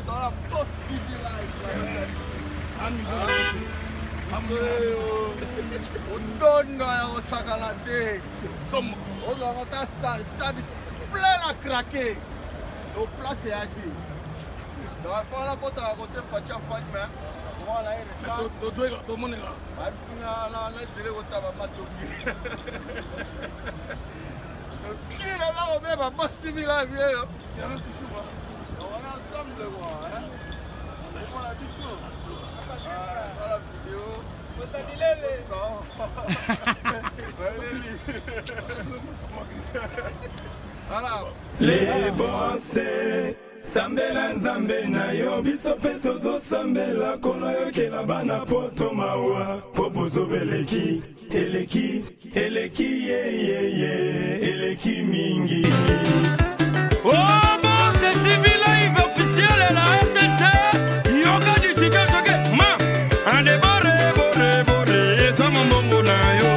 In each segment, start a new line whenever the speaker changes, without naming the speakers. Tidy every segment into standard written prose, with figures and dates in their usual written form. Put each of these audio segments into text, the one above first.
dans la positive life. On donne au sagalade. On a stade plein à craquer. Au place est à dire. Donc, il faut la côté à côté Fatia Fatma. Voilà, tout le monde est là. Même si on a essayé de qui est là, on met ma positive life. On est ensemble, hein. On a du show. Voilà la vidéo. Voilà.
Les bossés, Sambela Nzambe na yo, biso pe tozo sambela, kono yo ke la bana poto mawa, popozo beleki, eleki, eleki, eleki mingi.
Oh bon, c'est TV Live officiel et la RTC, yoga du chica toke, ma, un des boré, ça m'a bongo na yo.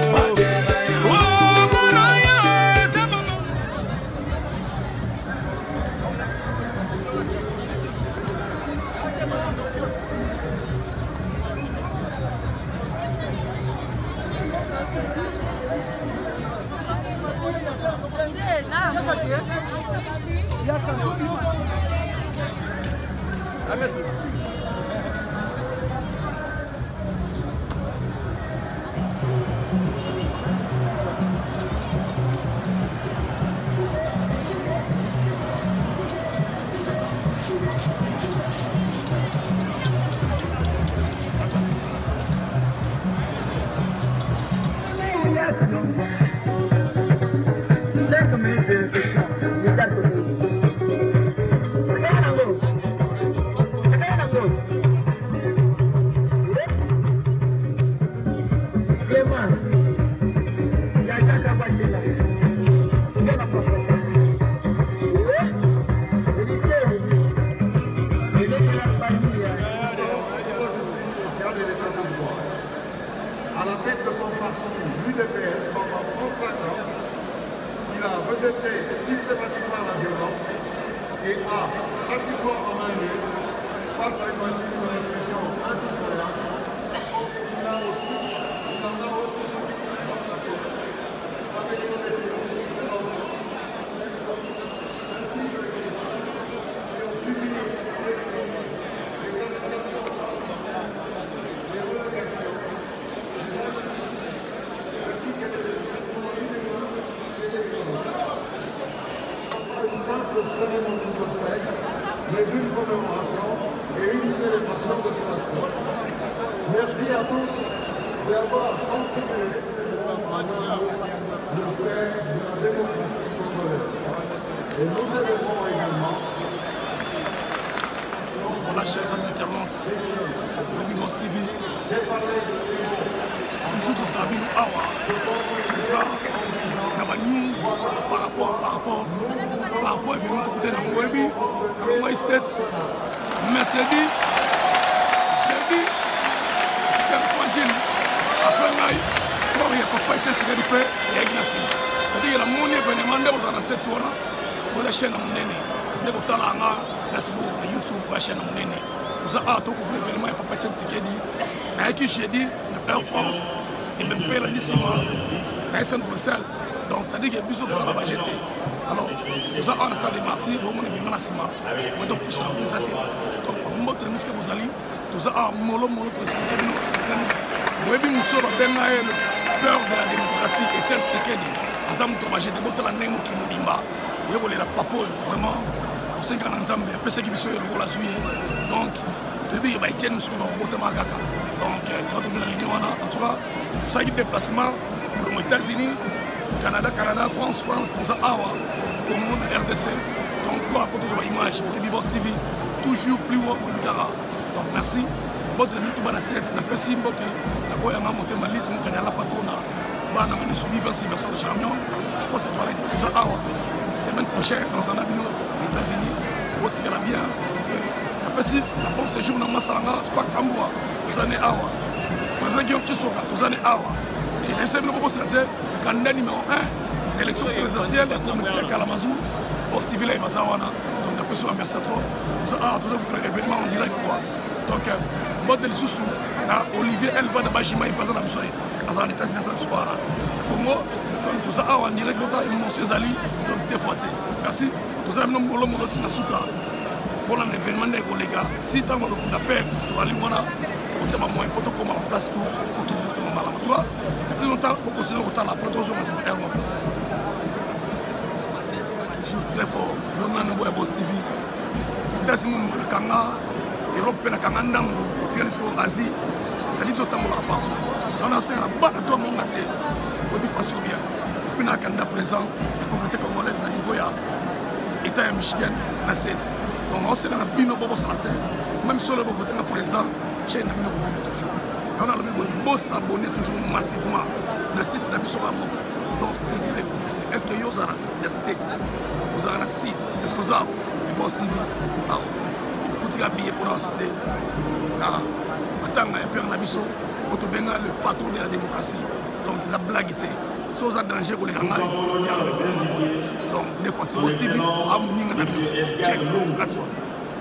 À la tête de son parti, l'UDPS, pendant 35 ans, il a rejeté systématiquement la violence et a, chaque fois en main nue, face à une machine de répression impitoyable, il en a aussi mais d'une commémoration et une célébration de son action. Merci à tous d'avoir contribué à la paix de la démocratie congolaise. Et nous célébrons également.
Voilà, chers amis internautes, Rémi Boss TV, toujours dans sa ville Awa, ça, dans ma news, par rapport à l'événement de côté dans le Webi, dans le White State, mercredi, jeudi, après Naï, il n'y a pas de temps de paix, il y a une nation. C'est-à-dire que la monnaie événement, on a cette chaîne, on a chaîne Facebook, YouTube, on a chaîne. Nous avons tout couvert l'événement, il n'y a pas de temps de paix. Jeudi, Air France, et même paix la Nissima, la SN Bruxelles. Donc, ça dit qu'il y a plusieurs personnes à jeter. Alors, nous avons un stade de martyrs, nous avons un événement à Sima, nous avons poussé la organisation. Donc, nous avons un muscle pour aller, nous avons un molo pour expliquer nous. Nous avons une peur de la démocratie et tel que c'est. Nous avons jeté des bottes à la nez qui nous bimba. Et on est la papo, vraiment. Nous sommes en Zambie, après ce qui est le rôle à jouer. Donc, depuis, il y a des gens qui sont bottes à Magaka. Donc, tu as toujours la ligne. En tout cas, nous avons un déplacement pour les États-Unis. Canada, France, tout ça, comme on a RDC. Donc, quoi, pour toujours l'image, Rémi Boss TV, toujours plus haut pour Bigara. Donc, merci. Votre ami tout bas la tête, n'a pas si beauté. La boya m'a monté ma liste, mon canal la patrona. Bah, on a mené soumis 26 versions de champion. Je pense que tu vas être tout ça, semaine prochaine, dans un avion, aux États-Unis. Votre sigala bien. N'a pas si, la bon séjour dans Massalanga, Spak Amboua, aux années Awa. Présent Guillaume Tchoussora, aux années Awa. Et nous sommes candidat numéro 1 l'élection présidentielle de la communauté de Kalamazoo. Boss TV là, il va savoir. Donc, d'après ce merci à toi. Ah, tout ça, vous faites l'événement en direct. Donc, mode de sous Olivier Elva de Bajima, il passe dans la mission. À l'état de la soirée. Congo, donc tout ça, en direct, monsieur Zali, donc des fois. Merci. Tout ça, nous avons dit pour un événement des collègues. Si tu as un appel, tu vas aller voir. Tu vas moins pour comment on place tout pour tout le monde. Tu vois, depuis longtemps, on continue à la production de cette herbe. Toujours très fort. On a un Boss TV. États-Unis, Europe, Canada, Asie. Ça dit que tu as partout. On a un bon à toi, mon métier. On dit facile bien. Depuis le Canada présent, la communauté congolaise à niveau État de Michigan, la State. Donc on sait que bino bobo santé. Même si on vote un président, chez nous on vivre toujours. On a le beau s'abonner toujours massivement. Le site n'a plus sur la moto. Donc c'était live officiel. Est-ce que vous avez la State? Vous avez un site? Est-ce que vous avez le Boss TV? Non. Il faut tirer billet pour assister. Non. Attends, il y a Père Nabiso. Le patron de la démocratie. Donc, la blague, c'est ça danger pour les gens. Donc, des fois, tu Boss TV, à mon check.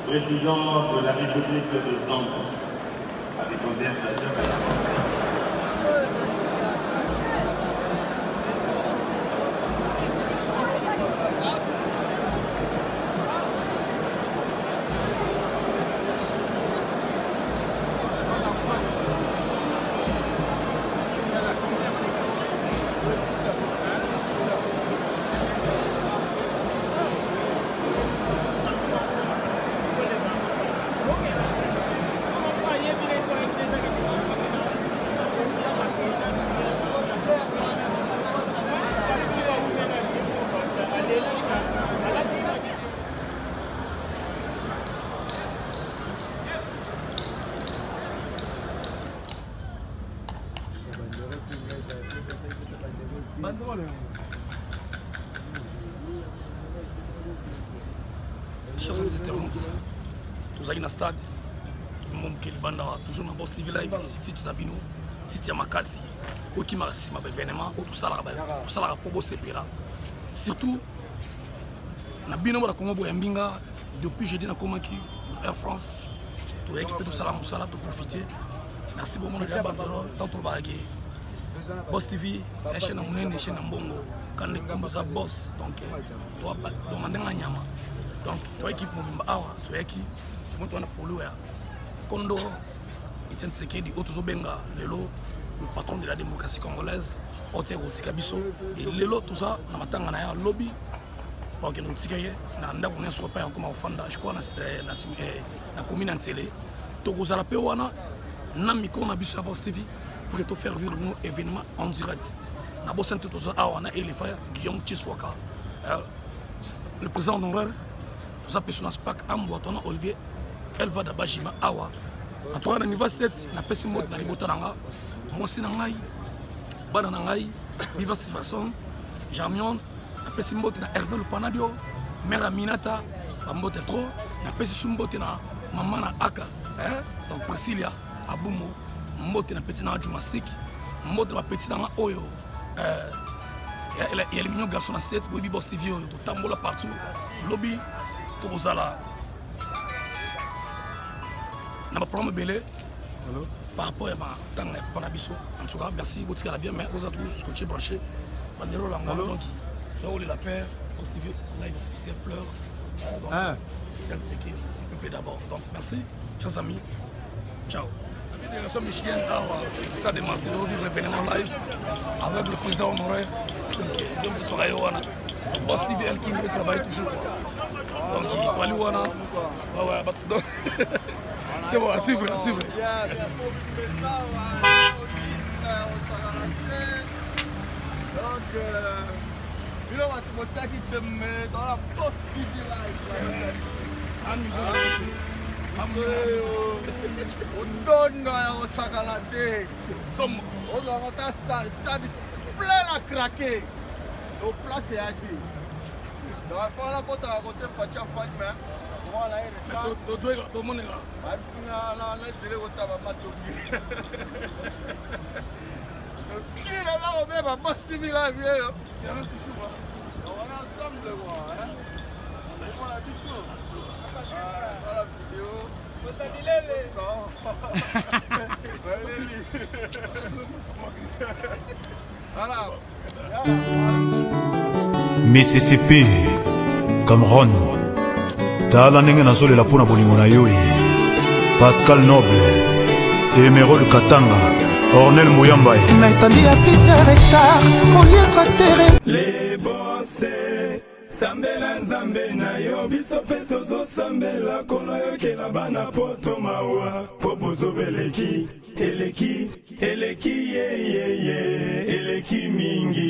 Président de la République de Zambie a déposé un statut.
Chers amis internautes, tous allez dans le stade, tout le monde qui est toujours dans Boss TV Live, si tu as bino, si tu as makasi, ou qui m'a reçu ma événement, ou tout ça là pour bosser là. Surtout, na bino la Congo Boyambinga, depuis jeudi na Komaki, Air France, tu as équipé tout ça là, Moussala, tu profiter. Merci beaucoup, mon gars, dans tout le bagage. Boss TV, chaîne à Mounene, chaîne à Mbongo, quand les combats boss, donc tu dois demander un nyama. Donc, tu as équipe Mobimba Awa, tu as équipe, tu as Polo, Kondo, Etienne Tshisekedi, Otuzo Benga, Lelo, le patron de la démocratie congolaise, Otero Tikabiso, et Lelo, tout ça, dans ma tanga na lobby, donc nous tikaye, na nda qu'on est sur pas comme Fanda, je crois na commune Ntélé, to kozala pe wana, na micro na biso Boss TV pour te faire vivre nos événements en direct. Na bossa tout ça Awa na Elifa Guillaume Tshiwaka, le président honoraire. Ça personnage pack Amboatona Olivier Elva de Bajima Awa. À toi, à l'université, na pesi mode na libota nanga. Mosi nangai, bana nangai, viva façon, Jamion, na pesi mode na Hervé le Panadio, mère Aminata, Bambote trop, na pesi sumbote na maman na Aka, donc Priscilla, Abumo, mbote na petit na Jumastic, mbote na petit na Oyo. Il y a les millions de garçons dans la tête, Boy Boss TV, de Tambola partout, lobby. Pour ça là, on a problème belé par rapport à ma tante Panabiso. En tout cas, merci, vous êtes bien, mais vous êtes tous scotchés branchés. Bandero Langa, donc là où il est la paix, Boss TV, live officiel pleure. Donc, c'est qui d'abord. Donc, merci, chers amis. Ciao. La délégation Michigan, ça de Martino, vivre l'événement live avec le président honoraire. Donc, Boss TV, El King, il travaille toujours. Donc, il doit aller voir. C'est bon, c'est vrai, c'est vrai.
Dans la Boss TV Live. On donne au Sagalade. On a un stade plein à craquer. Au place est à dire. Donc, il faut la côté à côté, Fatia Fad, mais voilà.
Tu dois être tout le monde là.
Je suis là, c'est le Qui est là, on met ma bosse civile là, vieux. On est ensemble, moi. On la mission. La vidéo. Voilà.
Mississippi, Cameroun. Tala ndenge nazolela mpona bolingo na yo. Pascal Noble, Emerald Katanga, Ornel Mouyamba.
Naitandi à plusieurs hectares, au lieu de terrain.
Les bossés, Sambela Nzambe na yo, biso pe tozo sambela, kono yo ke na bana poto mawa, popozo beleki, eleki, eleki, eleki mingi.